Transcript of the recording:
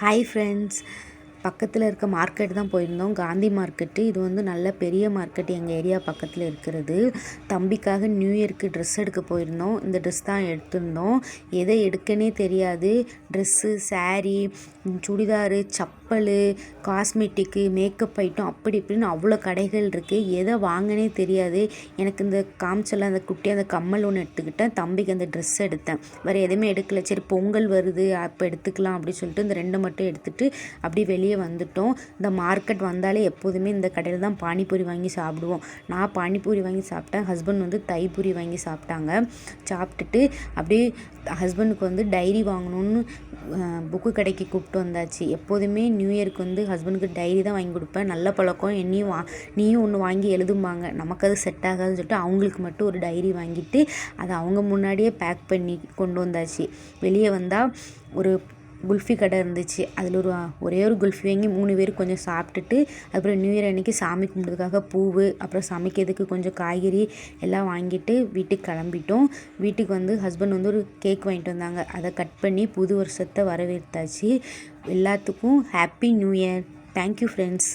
Hi friends, பக்கத்தில் இருக்க market தான் போயிருந்தோம். காந்தி மார்க்கெட்டு. இது வந்து நல்ல பெரிய மார்க்கெட், எங்கள் ஏரியா பக்கத்தில் இருக்கிறது. தம்பிக்காக நியூ இயருக்கு ட்ரெஸ் எடுக்க போயிருந்தோம். இந்த ட்ரெஸ் தான் எடுத்திருந்தோம். எதை எடுக்கனே தெரியாது. Dress, sari, churidar, chappal, cosmetic, makeup item அப்படி இப்படின்னு அவ்வளோ கடைகள் இருக்குது. எதை வாங்கினே தெரியாது. எனக்கு இந்த காமிச்சல அந்த குட்டி அந்த கம்மல் ஒன்று எடுத்துக்கிட்டேன். தம்பிக்கு அந்த ட்ரெஸ் எடுத்தேன். வேறு எதுவுமே எடுக்கல. சரி பொங்கல் வருது அப்போ எடுத்துக்கலாம் அப்படின்னு சொல்லிட்டு இந்த 2 மட்டும் எடுத்துகிட்டு அப்படி வெளியே வந்துட்டோம். இந்த மார்க்கெட் வந்தாலே எப்போதுமே இந்த கடையில் தான் பானிபூரி வாங்கி சாப்பிடுவோம். நான் பானிபூரி வாங்கி சாப்பிட்டேன். ஹஸ்பண்ட் வந்து தைப்பூரி வாங்கி சாப்பிட்டாங்க. சாப்பிட்டுட்டு அப்படியே ஹஸ்பண்டுக்கு வந்து டைரி வாங்கணும்னு புக்கு கடைக்கு கூப்பிட்டு வந்தாச்சு. எப்போதுமே நியூ இயருக்கு வந்து ஹஸ்பண்டுக்கு டைரி தான் வாங்கி கொடுப்பேன். நல்ல பழக்கம். நீயும் ஒன்று வாங்கி எழுதும்பாங்க. நமக்கு அது செட் ஆகாதுன்னு சொல்லிட்டு அவங்களுக்கு மட்டும் ஒரு டைரி வாங்கிட்டு அதை அவங்க முன்னாடியே பேக் பண்ணி கொண்டு வந்தாச்சு. வெளியே வந்தால் ஒரு குல்ஃபி கடை இருந்துச்சு. அதில் ஒரே ஒரு குல்ஃபி வாங்கி 3 பேர் கொஞ்சம் சாப்பிட்டுட்டு அப்புறம் நியூ இயர் அன்றைக்கி சாமி கும்பிட்றதுக்காக பூவு, அப்புறம் சமைக்கிறதுக்கு கொஞ்சம் காய்கறி எல்லாம் வாங்கிட்டு வீட்டுக்கு கிளம்பிட்டோம். வீட்டுக்கு வந்து ஹஸ்பண்ட் வந்து ஒரு கேக் வாங்கிட்டு வந்தாங்க. அதை கட் பண்ணி புது வருஷத்தை வரவேற்றாச்சு. எல்லாத்துக்கும் happy new year. Thank you friends.